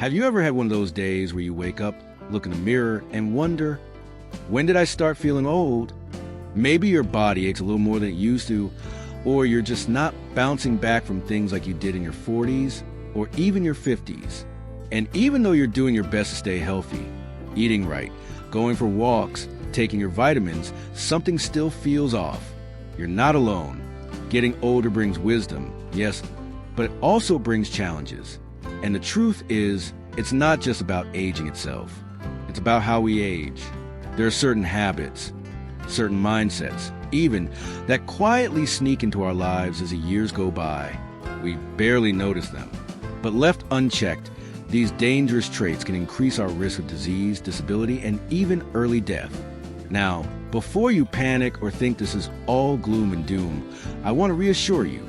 Have you ever had one of those days where you wake up, look in the mirror, and wonder, when did I start feeling old? Maybe your body aches a little more than it used to, or you're just not bouncing back from things like you did in your 40s or even your 50s. And even though you're doing your best to stay healthy, eating right, going for walks, taking your vitamins, something still feels off. You're not alone. Getting older brings wisdom, yes, but it also brings challenges. And the truth is, it's not just about aging itself. It's about how we age. There are certain habits, certain mindsets, even, that quietly sneak into our lives as the years go by. We barely notice them. But left unchecked, these dangerous traits can increase our risk of disease, disability, and even early death. Now, before you panic or think this is all gloom and doom, I want to reassure you,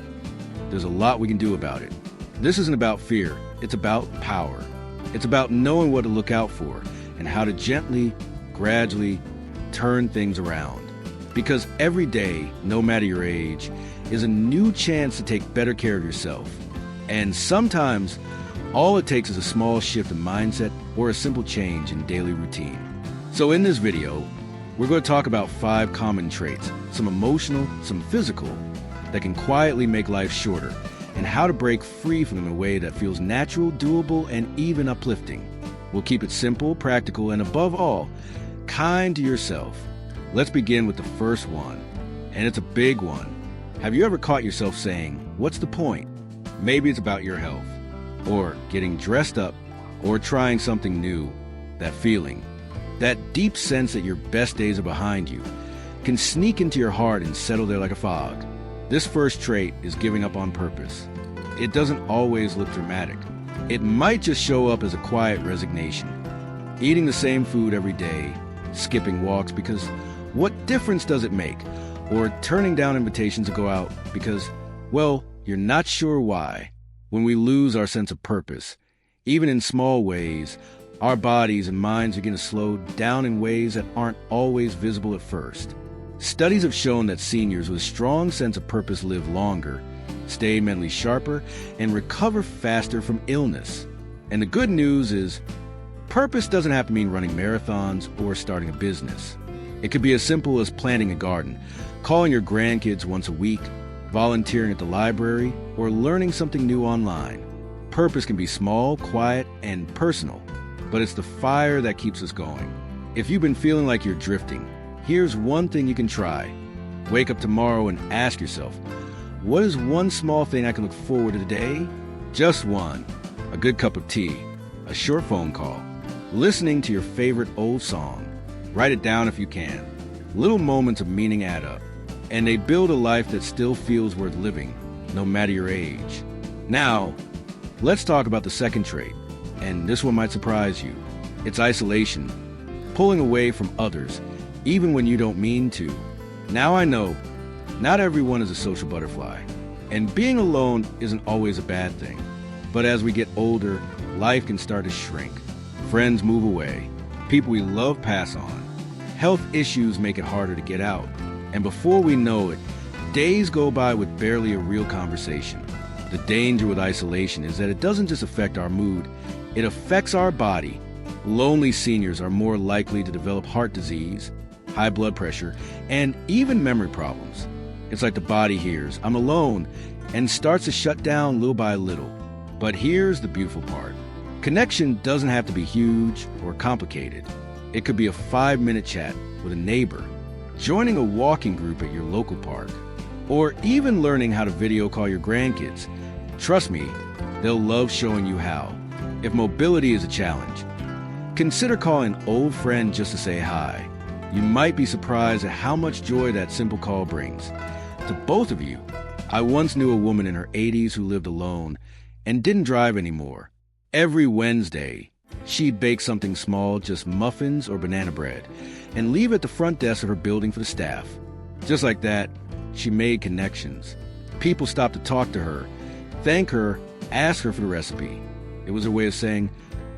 there's a lot we can do about it. This isn't about fear, it's about power. It's about knowing what to look out for and how to gently, gradually turn things around. Because every day, no matter your age, is a new chance to take better care of yourself. And sometimes, all it takes is a small shift in mindset or a simple change in daily routine. So in this video, we're going to talk about 5 common traits, some emotional, some physical, that can quietly make life shorter, and how to break free from them in a way that feels natural, doable, and even uplifting. We'll keep it simple, practical, and above all, kind to yourself. Let's begin with the first one, and it's a big one. Have you ever caught yourself saying, "What's the point?" Maybe it's about your health, or getting dressed up, or trying something new. That feeling, that deep sense that your best days are behind you, can sneak into your heart and settle there like a fog. This first trait is giving up on purpose. It doesn't always look dramatic. It might just show up as a quiet resignation. Eating the same food every day, skipping walks because what difference does it make? Or turning down invitations to go out because, well, you're not sure why. When we lose our sense of purpose, even in small ways, our bodies and minds begin to slow down in ways that aren't always visible at first. Studies have shown that seniors with a strong sense of purpose live longer, stay mentally sharper, and recover faster from illness. And the good news is, purpose doesn't have to mean running marathons or starting a business. It could be as simple as planting a garden, calling your grandkids once a week, volunteering at the library, or learning something new online. Purpose can be small, quiet, and personal, but it's the fire that keeps us going. If you've been feeling like you're drifting, here's one thing you can try. Wake up tomorrow and ask yourself, what is one small thing I can look forward to today? Just one. A good cup of tea, a short phone call, listening to your favorite old song. Write it down if you can. Little moments of meaning add up, and they build a life that still feels worth living, no matter your age. Now, let's talk about the second trait, and this one might surprise you. It's isolation, pulling away from others, even when you don't mean to. Now I know, not everyone is a social butterfly, and being alone isn't always a bad thing. But as we get older, life can start to shrink. Friends move away, people we love pass on. Health issues make it harder to get out, and before we know it, days go by with barely a real conversation. The danger with isolation is that it doesn't just affect our mood, it affects our body. Lonely seniors are more likely to develop heart disease, high blood pressure, and even memory problems. It's like the body hears, "I'm alone," and starts to shut down little by little. But here's the beautiful part. Connection doesn't have to be huge or complicated. It could be a 5-minute chat with a neighbor, joining a walking group at your local park, or even learning how to video call your grandkids. Trust me, they'll love showing you how. If mobility is a challenge, consider calling an old friend just to say hi. You might be surprised at how much joy that simple call brings. To both of you, I once knew a woman in her 80s who lived alone and didn't drive anymore. Every Wednesday, she'd bake something small, just muffins or banana bread, and leave at the front desk of her building for the staff. Just like that, she made connections. People stopped to talk to her, thank her, ask her for the recipe. It was her way of saying,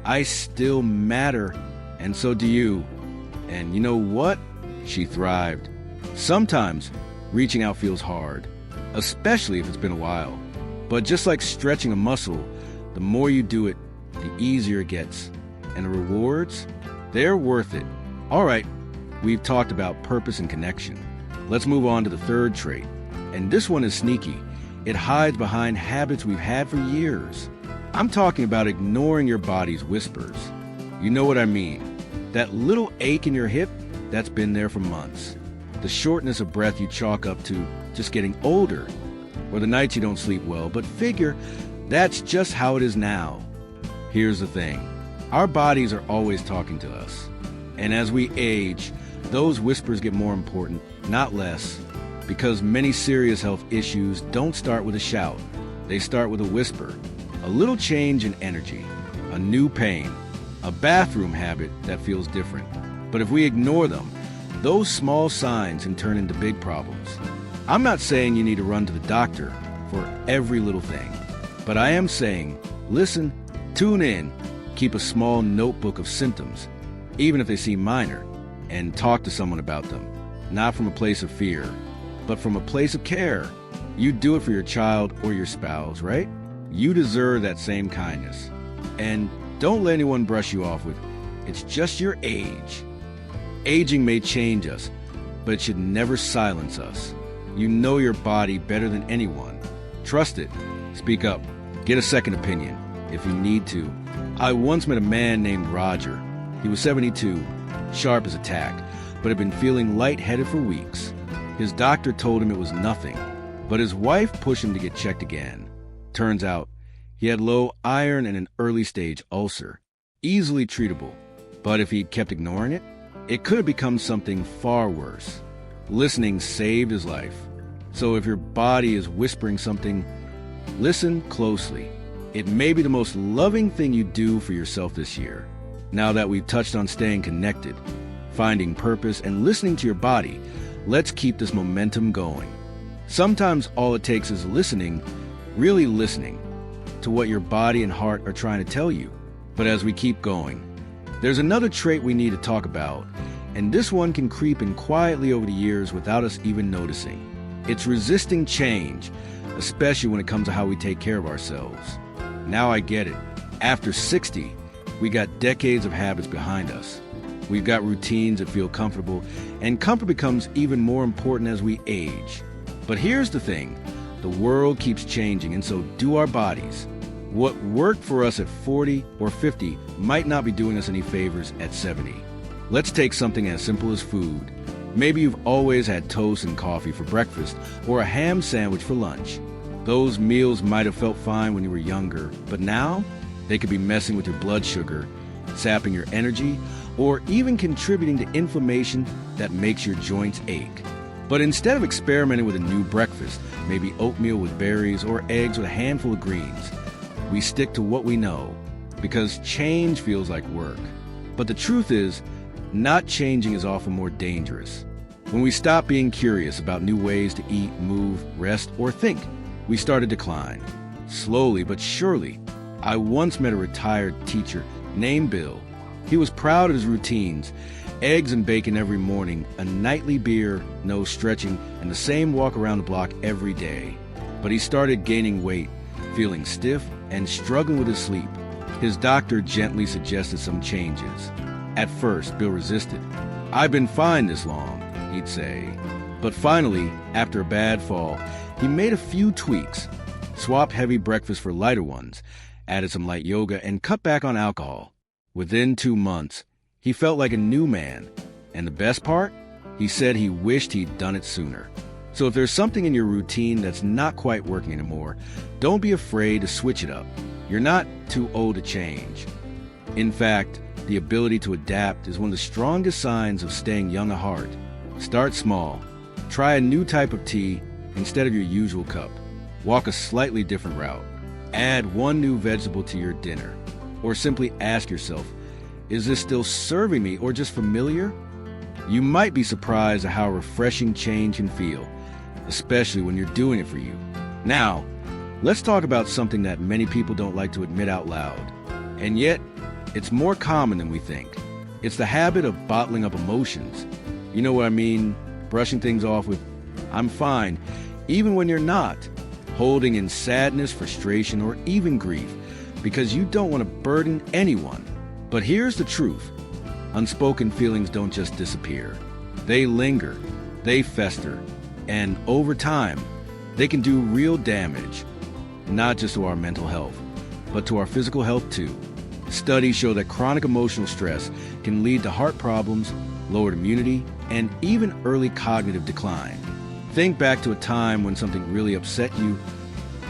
"I still matter, and so do you." And you know what? She thrived. Sometimes, reaching out feels hard, especially if it's been a while. But just like stretching a muscle, the more you do it, the easier it gets. And the rewards? They're worth it. All right, we've talked about purpose and connection. Let's move on to the third trait. And this one is sneaky. It hides behind habits we've had for years. I'm talking about ignoring your body's whispers. You know what I mean. That little ache in your hip that's been there for months. The shortness of breath you chalk up to just getting older. Or the nights you don't sleep well, but figure that's just how it is now. Here's the thing. Our bodies are always talking to us. And as we age, those whispers get more important, not less. Because many serious health issues don't start with a shout. They start with a whisper. A little change in energy. A new pain. A bathroom habit that feels different. But if we ignore them, those small signs can turn into big problems. I'm not saying you need to run to the doctor for every little thing. But I am saying, listen, tune in, keep a small notebook of symptoms, even if they seem minor, and talk to someone about them. Not from a place of fear, but from a place of care. You do it for your child or your spouse, right? You deserve that same kindness. And don't let anyone brush you off with, it's just your age. Aging may change us, but it should never silence us. You know your body better than anyone. Trust it. Speak up. Get a second opinion, if you need to. I once met a man named Roger. He was 72, sharp as a tack, but had been feeling lightheaded for weeks. His doctor told him it was nothing, but his wife pushed him to get checked again. Turns out, he had low iron and an early-stage ulcer, easily treatable. But if he'd kept ignoring it, it could have become something far worse. Listening saved his life. So if your body is whispering something, listen closely. It may be the most loving thing you do for yourself this year. Now that we've touched on staying connected, finding purpose, and listening to your body, let's keep this momentum going. Sometimes all it takes is listening, really listening, to what your body and heart are trying to tell you. But as we keep going, there's another trait we need to talk about, and this one can creep in quietly over the years without us even noticing. It's resisting change, especially when it comes to how we take care of ourselves. Now I get it. After 60, we got decades of habits behind us. We've got routines that feel comfortable, and comfort becomes even more important as we age. But here's the thing. The world keeps changing, and so do our bodies. What worked for us at 40 or 50 might not be doing us any favors at 70. Let's take something as simple as food. Maybe you've always had toast and coffee for breakfast or a ham sandwich for lunch. Those meals might have felt fine when you were younger, but now they could be messing with your blood sugar, sapping your energy, or even contributing to inflammation that makes your joints ache. But instead of experimenting with a new breakfast, maybe oatmeal with berries or eggs with a handful of greens, we stick to what we know, because change feels like work. But the truth is, not changing is often more dangerous. When we stop being curious about new ways to eat, move, rest, or think, we start to decline. Slowly but surely. I once met a retired teacher named Bill. He was proud of his routines, eggs and bacon every morning, a nightly beer, no stretching, and the same walk around the block every day. But he started gaining weight, feeling stiff, and struggling with his sleep. His doctor gently suggested some changes. At first, Bill resisted. "I've been fine this long," he'd say. But finally, after a bad fall, he made a few tweaks, swapped heavy breakfast for lighter ones, added some light yoga, and cut back on alcohol. Within 2 months, he felt like a new man. And the best part? He said he wished he'd done it sooner. So if there's something in your routine that's not quite working anymore, don't be afraid to switch it up. You're not too old to change. In fact, the ability to adapt is one of the strongest signs of staying young at heart. Start small. Try a new type of tea instead of your usual cup. Walk a slightly different route. Add one new vegetable to your dinner. Or simply ask yourself, is this still serving me or just familiar? You might be surprised at how refreshing change can feel, especially when you're doing it for you. Now, let's talk about something that many people don't like to admit out loud. And yet, it's more common than we think. It's the habit of bottling up emotions. You know what I mean? Brushing things off with, "I'm fine," even when you're not. Holding in sadness, frustration, or even grief. because you don't want to burden anyone. But here's the truth. Unspoken feelings don't just disappear. They linger, they fester, and over time, they can do real damage, not just to our mental health, but to our physical health too. Studies show that chronic emotional stress can lead to heart problems, lowered immunity, and even early cognitive decline. Think back to a time when something really upset you,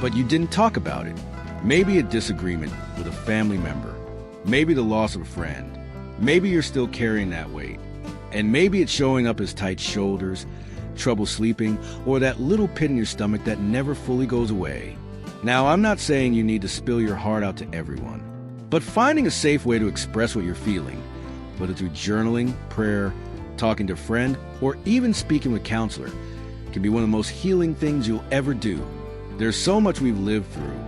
but you didn't talk about it. Maybe a disagreement with a family member, maybe the loss of a friend. Maybe you're still carrying that weight, and maybe it's showing up as tight shoulders, trouble sleeping, or that little pit in your stomach that never fully goes away. Now, I'm not saying you need to spill your heart out to everyone, but finding a safe way to express what you're feeling, whether through journaling, prayer, talking to a friend, or even speaking with a counselor, can be one of the most healing things you'll ever do. There's so much we've lived through,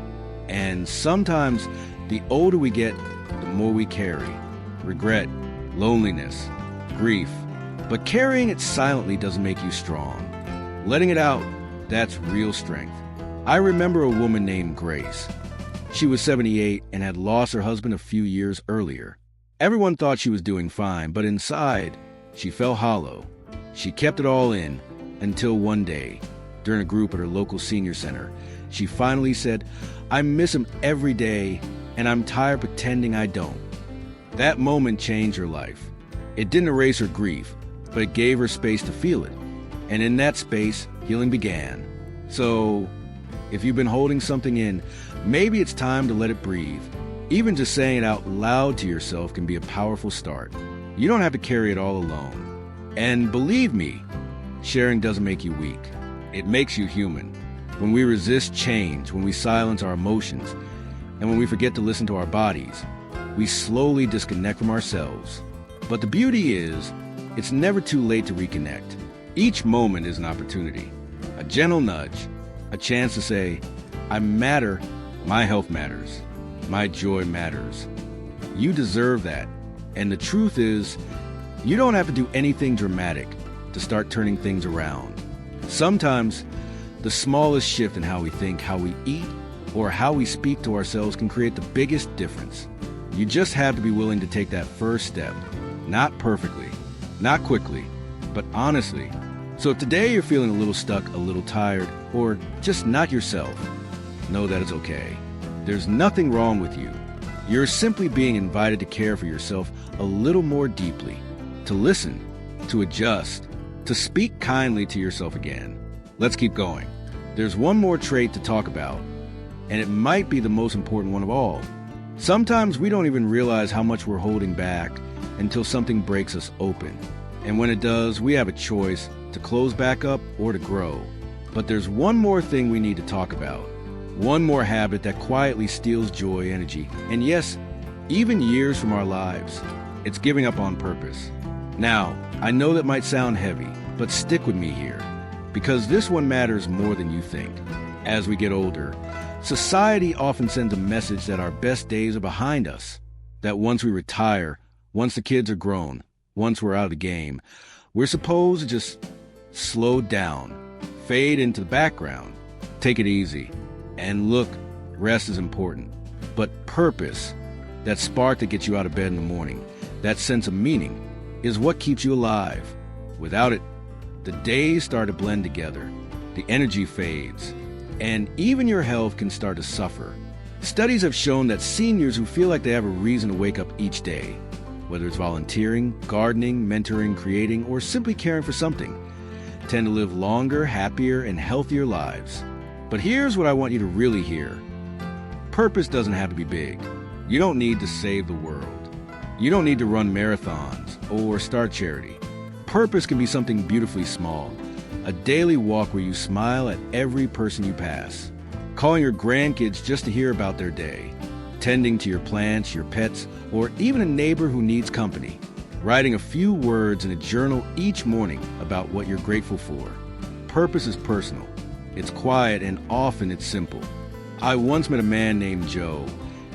and sometimes the older we get, the more we carry. Regret, loneliness, grief. But carrying it silently doesn't make you strong. Letting it out, that's real strength. I remember a woman named Grace. She was 78 and had lost her husband a few years earlier. Everyone thought she was doing fine, but inside, she felt hollow. She kept it all in until one day, during a group at her local senior center, she finally said, "I miss him every day, and I'm tired pretending I don't." That moment changed her life. It didn't erase her grief, but it gave her space to feel it. And in that space, healing began. So, if you've been holding something in, maybe it's time to let it breathe. Even just saying it out loud to yourself can be a powerful start. You don't have to carry it all alone. And believe me, sharing doesn't make you weak. It makes you human. When we resist change, when we silence our emotions, and when we forget to listen to our bodies, we slowly disconnect from ourselves. But the beauty is, it's never too late to reconnect. Each moment is an opportunity, a gentle nudge, a chance to say, I matter, my health matters, my joy matters. You deserve that. And the truth is, you don't have to do anything dramatic to start turning things around. Sometimes, the smallest shift in how we think, how we eat, or how we speak to ourselves can create the biggest difference. You just have to be willing to take that first step. Not perfectly, not quickly, but honestly. So if today you're feeling a little stuck, a little tired, or just not yourself, know that it's okay. There's nothing wrong with you. You're simply being invited to care for yourself a little more deeply, to listen, to adjust, to speak kindly to yourself again. Let's keep going. There's one more trait to talk about, and it might be the most important one of all. Sometimes we don't even realize how much we're holding back until something breaks us open. And when it does, we have a choice to close back up or to grow. But there's one more thing we need to talk about. One more habit that quietly steals joy, energy, and yes, even years from our lives. It's giving up on purpose. Now, I know that might sound heavy, but stick with me here, because this one matters more than you think. As we get older, society often sends a message that our best days are behind us, that once we retire, once the kids are grown, once we're out of the game, we're supposed to just slow down, fade into the background, take it easy. And look, rest is important, but purpose, that spark that gets you out of bed in the morning, that sense of meaning, is what keeps you alive. Without it, the days start to blend together, the energy fades, and even your health can start to suffer. Studies have shown that seniors who feel like they have a reason to wake up each day, whether it's volunteering, gardening, mentoring, creating, or simply caring for something, tend to live longer, happier, and healthier lives. But here's what I want you to really hear. Purpose doesn't have to be big. You don't need to save the world. You don't need to run marathons or start charity. Purpose can be something beautifully small. A daily walk where you smile at every person you pass. Calling your grandkids just to hear about their day. Tending to your plants, your pets, or even a neighbor who needs company. Writing a few words in a journal each morning about what you're grateful for. Purpose is personal. It's quiet and often it's simple. I once met a man named Joe.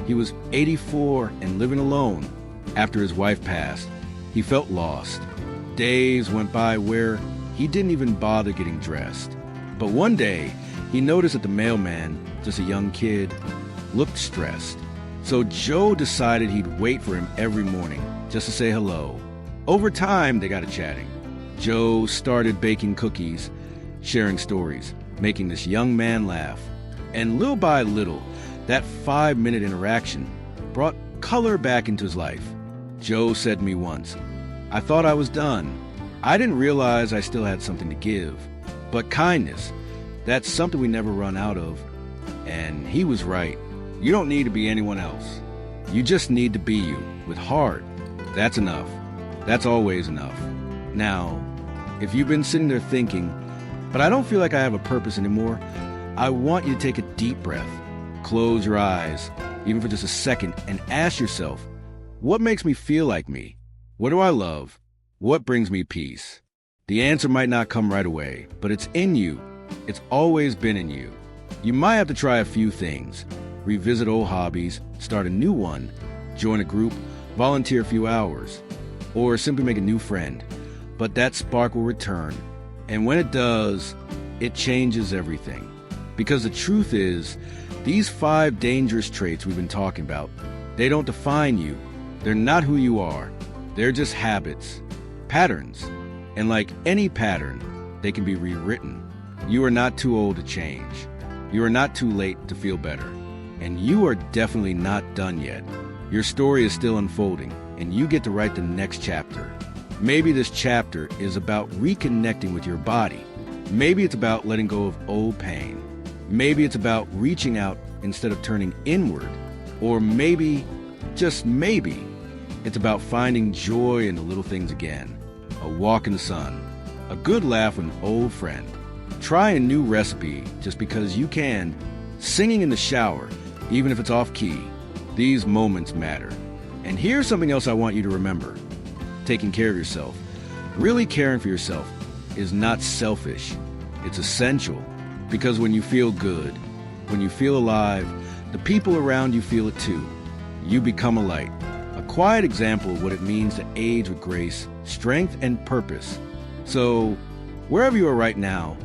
He was 84 and living alone. After his wife passed, he felt lost. Days went by where he didn't even bother getting dressed. But one day, he noticed that the mailman, just a young kid, looked stressed. So Joe decided he'd wait for him every morning just to say hello. Over time, they got to chatting. Joe started baking cookies, sharing stories, making this young man laugh. And little by little, that 5-minute interaction brought color back into his life. Joe said to me once, "I thought I was done. I didn't realize I still had something to give. But kindness, that's something we never run out of." And he was right. You don't need to be anyone else. You just need to be you, with heart. That's enough. That's always enough. Now, if you've been sitting there thinking, "But I don't feel like I have a purpose anymore," I want you to take a deep breath. Close your eyes, even for just a second, and ask yourself, what makes me feel like me? What do I love? What brings me peace? The answer might not come right away, but it's in you. It's always been in you. You might have to try a few things. Revisit old hobbies, start a new one, join a group, volunteer a few hours, or simply make a new friend. But that spark will return. And when it does, it changes everything. Because the truth is, these 5 dangerous traits we've been talking about, they don't define you. They're not who you are. They're just habits, patterns. And like any pattern, they can be rewritten. You are not too old to change. You are not too late to feel better. And you are definitely not done yet. Your story is still unfolding, and you get to write the next chapter. Maybe this chapter is about reconnecting with your body. Maybe it's about letting go of old pain. Maybe it's about reaching out instead of turning inward. Or maybe, just maybe, it's about finding joy in the little things again. A walk in the sun, a good laugh with an old friend. Try a new recipe just because you can. Singing in the shower, even if it's off key. These moments matter. And here's something else I want you to remember. Taking care of yourself, really caring for yourself, is not selfish. It's essential. Because when you feel good, when you feel alive, the people around you feel it too. You become a light. A quiet example of what it means to age with grace, strength, and purpose. So, wherever you are right now,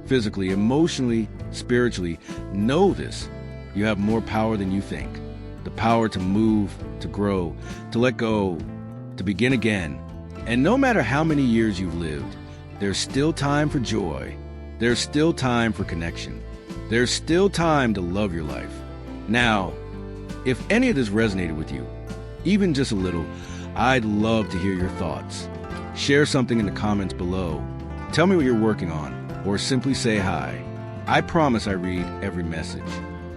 physically, emotionally, spiritually, know this. You have more power than you think. The power to move, to grow, to let go, to begin again. And no matter how many years you've lived, there's still time for joy. There's still time for connection. There's still time to love your life. Now, if any of this resonated with you, even just a little, I'd love to hear your thoughts. Share something in the comments below. Tell me what you're working on, or simply say hi. I promise I read every message.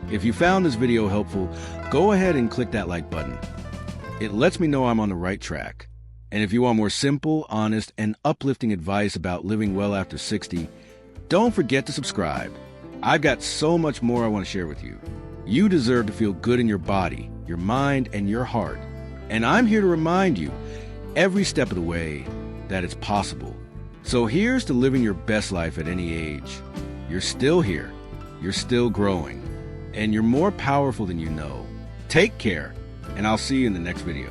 If you found this video helpful, go ahead and click that like button. It lets me know I'm on the right track. And if you want more simple, honest, and uplifting advice about living well after 60, don't forget to subscribe. I've got so much more I want to share with you. You deserve to feel good in your body, your mind, and your heart. And I'm here to remind you, every step of the way, that it's possible. So here's to living your best life at any age. You're still here. You're still growing. And you're more powerful than you know. Take care, and I'll see you in the next video.